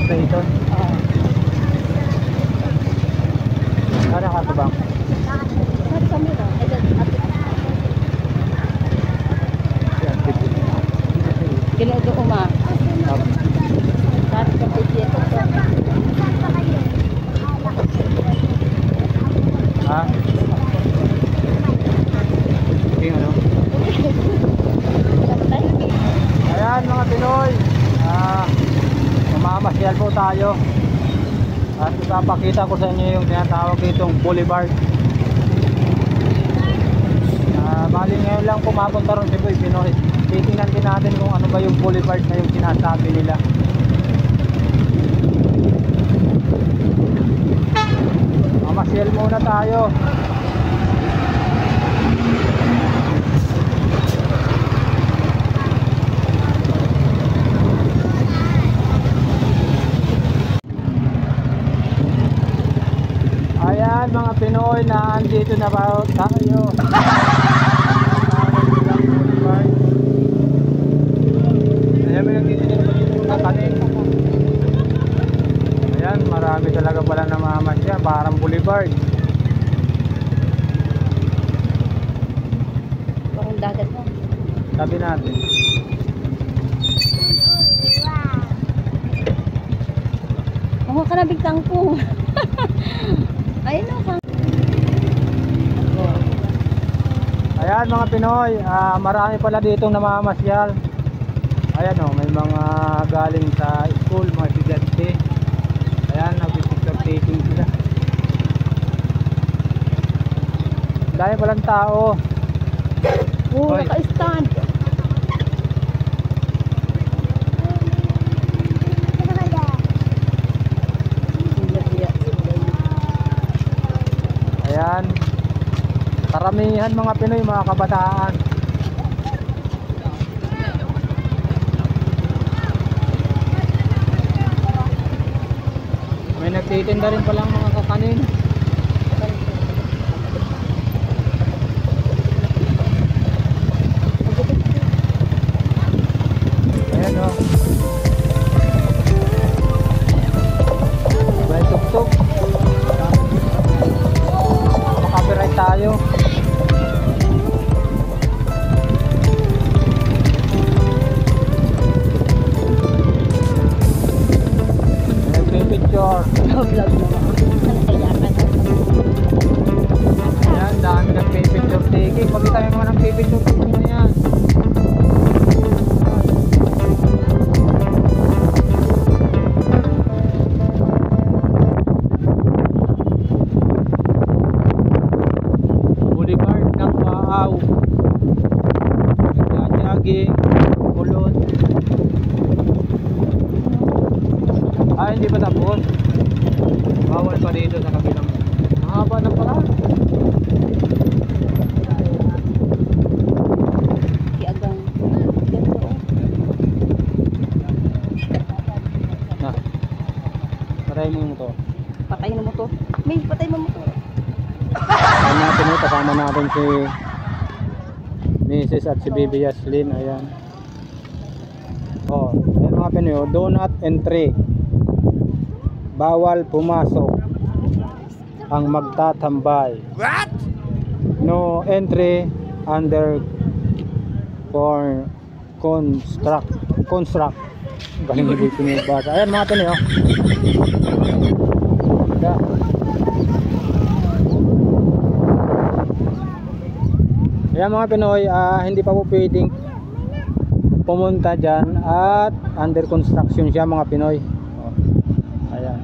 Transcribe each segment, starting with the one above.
Clayton. Oo. Ano ka ba? Sabi kami na. Ginudo uma. Sabi kami dito. Ha? King ano? Ayan mga Pinoy, mamamasyal po tayo at ipapakita ko sa inyo yung tinatawag itong boulevard. Bali ngayon lang pumapunta ron si Boy Pinoy. Titingnan din natin kung ano ba yung boulevard na yung sinasabi nila. Mamasyal muna tayo. Ayan mga Pinoy, na andito na ba tayo? Ayan, may nagtitinit pa dito ng kakanin. Ayan, marami talaga pala na mamasyal, parang boulevard. Parang dagat mo. Sabi natin. Mga karabig tangkong. Ayun o kang. Ayan mga Pinoy, marami pala ditong namamasyal. Ayan o, may mga galing sa school, mga estudyante. Ayan, nag-picture taking sila. Dahil palang tao. Oo, naka-stand. Ayan, karamihan mga Pinoy, mga kabataan. May nagtitinda rin palang mga kakanin. Ayan o, may tuk-tuk. Copyright tayo. Nagpipicture. Vlog naman. Ayan, dami nagpipicture taking. Pag tayo naman ang pipicture taking na yan. Boulevard ng Waaw. Nagja-jogging, kulot. Hindi pa tapos. Bawal pa dito sa kabilang. Mahaba na pala. Kiagang. Ganito o. Na. Patay mo yung motor. Patayin mo to. May patay mo to. Ayan natin ito, kasama natin si Mrs. at si Baby Yaslin. Ayan. Oh, ayan mga Pinoy, do not entry. Bawal pumasok ang magtatambay. What? No entry under construct. Galing hindi pinibasa. Ayan mga Pinoy, oh. Yeah. Ayan mga Pinoy, hindi pa po pwedeng pumunta dyan at under construction siya mga Pinoy. Ayan.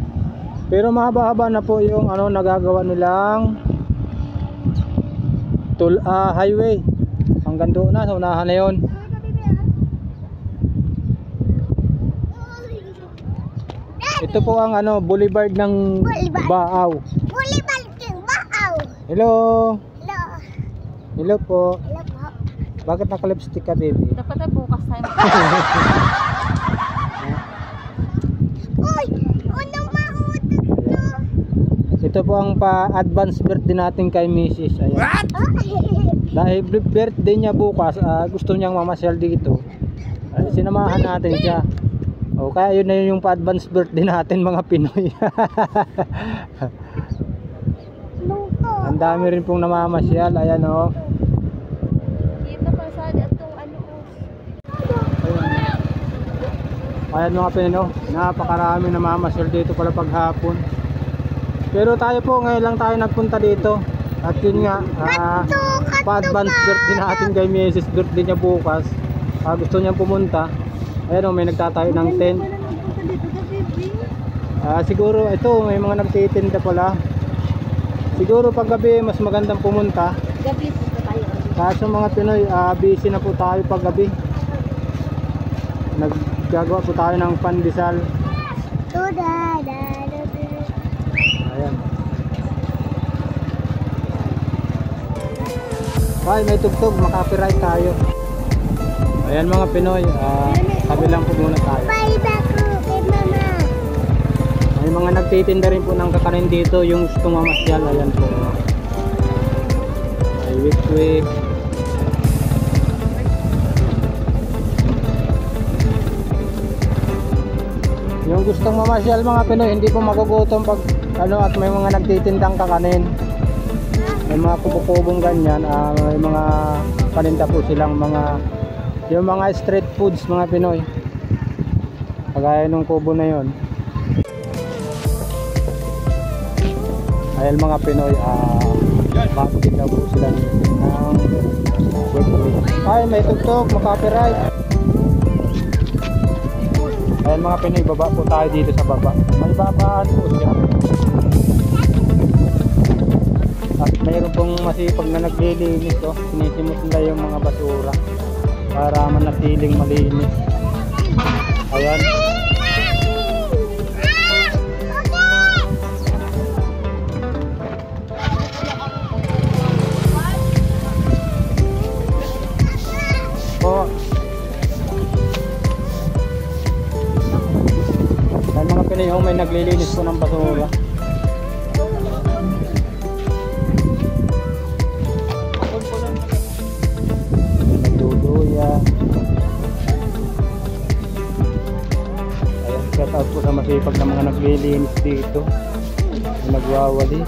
Pero mahaba-haba na po yung nagagawa nilang highway. Hanggang doon na, sa unahan na yun. Ito po ang boulevard ng Waaw. Boulevard ng Waaw. Hello. Hello. Hello po. Hello po. Bakit naka-lipstick ka, baby? Dapat ay bukas tayo. Uy! Unang mautot to. Ito po ang pa-advance birthday natin kay Mrs. Ayan. What? Dahil birthday niya bukas, gusto niyang mamasyal dito. Sinamahan natin siya. O kaya yun na yung pa-advance birthday natin mga Pinoy. Ang dami rin pong namamasyal. Ayan o. Dito pa sa itong ano. Ayan mga Pinoy, no? Napakarami namamasyal dito pala paghapon. Pero tayo po ngayon lang tayo nagpunta dito. At yun nga, pa-advance birthday natin kay Mrs. Birthday niya bukas. Gusto niyang pumunta. Ayan o, may nagtatayo ng tent. Siguro ito, may mga nagtitinda pala. Siguro pag gabi mas magandang pumunta. Gabi po tayo. Kaso mga Pinoy, busy na po tayo pag gabi. Naggagawa po tayo ng pandesal. Ayan. Ay, may tugtog, makapiright tayo. Ayan mga Pinoy, sabi lang po muna tayo. May mga nagtitinda rin po ng kakanin dito, yung gustong mamasyal. Ayan po. Ay, wik-wik. Yung gustong mamasyal mga Pinoy, hindi po magugutom pag ano, at may mga nagtitindang kakanin. May mga kubo-kubong ganyan, may mga paninda po silang mga yung mga street foods mga Pinoy. Kagaya nung kubo na yon. Ayan mga Pinoy, bakit daw po sila ng ay may tugtog, makapiright. Ayan mga Pinoy, baba po tayo dito sa baba. May babaan po siya. At mayroon pong masipag na naglilinis, sinisimot nila yung mga basura para manatiling malinis. Ayan. Po. Ayan mga Pinoy, may naglilinis po ng basura. Ayan, shout out po sa masipag na mga naglilinis dito, nagwawalis.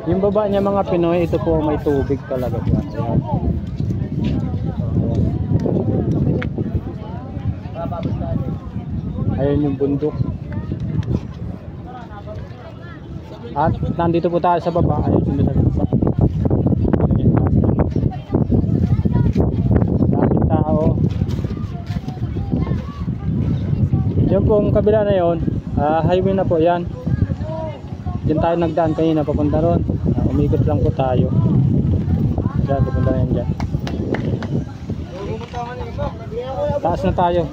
Yung baba niya mga Pinoy, ito po may tubig talaga siya. Ayan yung bundok. At nandito po tayo sa baba. Ayun sunod sa baba. Daming tao. Yung pong kabila na yun, highway na po yan. Diyan tayo nagdaan kanina papunta ron. Umikot lang po tayo. Diyan, papunta yan dyan. Taas na tayo.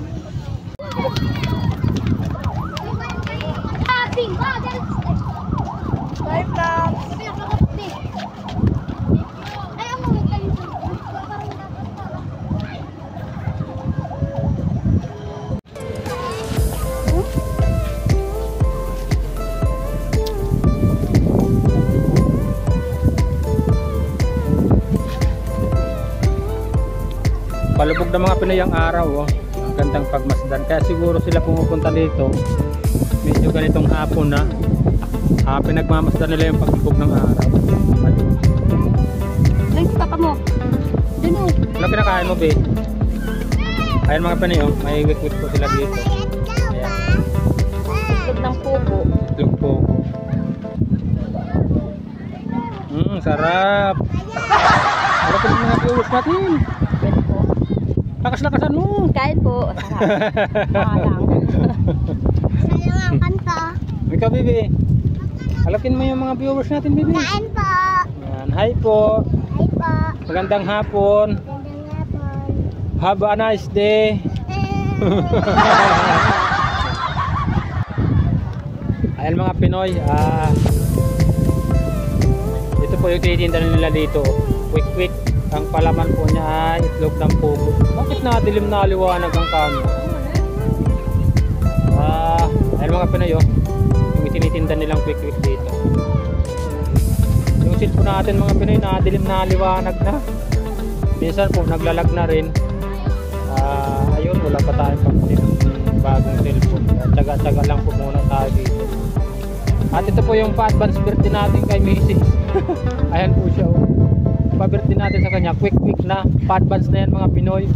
Palubog na mga Pinoy ang araw, ang gandang pagmasdan. Kaya siguro sila pumupunta dito medyo ganitong hapon na, pinagmamasdan nila yung paglubog ng araw. Ay, si papa mo. Dun o. Ano kinakain mo, be? Ayan mga Pinoy, may wik-wik po sila dito. Ayan. Itlog ng pupo. Itlog po. Sarap. Ano po mga viewers natin? Lakas-lakasan mo. Kain po. Sarap. Malang. Sayang ang kanta. Ikaw, Bibi. Halakin mo yung mga viewers natin, Bibi. Kain po. Ayan. Hi po. Hi po. Magandang hapon. Magandang hapon. Have a nice day. Ayan mga Pinoy, ito po yung tinitinda nila dito. Quick. Ang palaman po niya ay itlog ng pugo. Bakit nadilim na liwanag ang camera? Ayan mga Pinoy, yung itinitinda nilang quick dito. Yung cellphone natin mga Pinoy, nadilim na liwanag na. minsan po naglalag na rin. Ayun, wala pa tayong pambili ng bagong cellphone. Tsaga-tsaga lang po muna tayo dito. At ito po yung pa-advance birthday natin kay Mrs. Ayan po siya, oh. Pa-birthday natin sa kanya, quick na, pa-advance na yan mga Pinoy.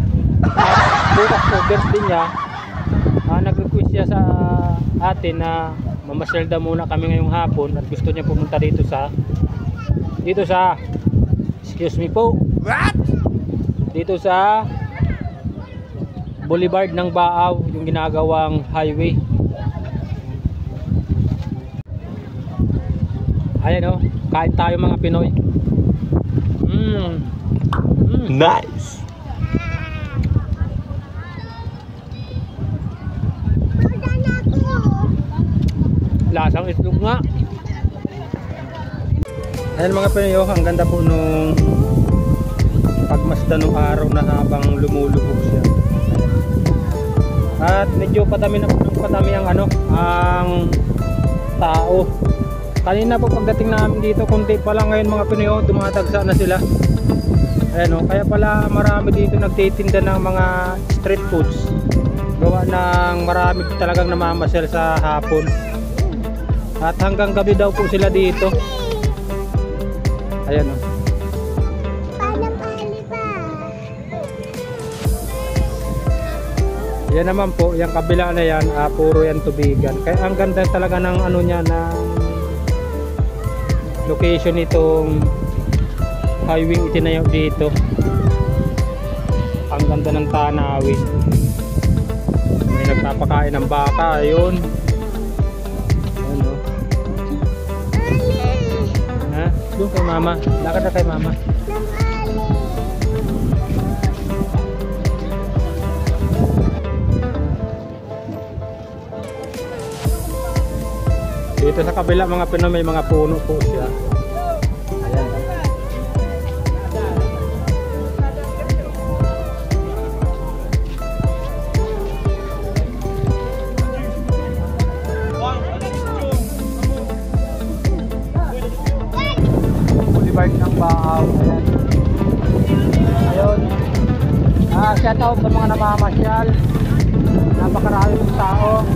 Bukas po birthday niya. Nag-request siya sa atin na mamasyal daw muna kami ngayong hapon at gusto niya pumunta dito sa excuse me po, dito sa Boulevard ng Baaw, yung ginagawang highway. Ayan, oh, kain tayo mga Pinoy. Nice. Lasang itlog nga. Ayan mga Pinoy, oh, ang ganda po nung pagmasdan ng araw na habang lumulubog siya. At medyo patami ang ang tao. Kanina po pagdating namin dito, konti pa lang. Ngayon mga Pinoy, dumatagsa na sila. Ayan, oh, kaya pala marami dito nagtitinda ng mga street foods. Gawa ng marami talagang namamasyal sa hapon. At hanggang gabi daw po sila dito. Ayan, oh. Yan naman po, yung kabila na yan, puro yan tubigan. Kaya ang ganda talaga ng ano niya, ng location itong highway itinayo dito. Ang ganda ng tanawin. May nagpapakain ng baka, ayun. Ano? Ha? Doon kay mama. Lakad na kay mama. Dito sa kabila mga Pinoy, may mga puno po siya. Ayan. Boulevard ng Baaw. Ayan. Ayun. Shout out sa mga namamasyal. Napakarami ng tao.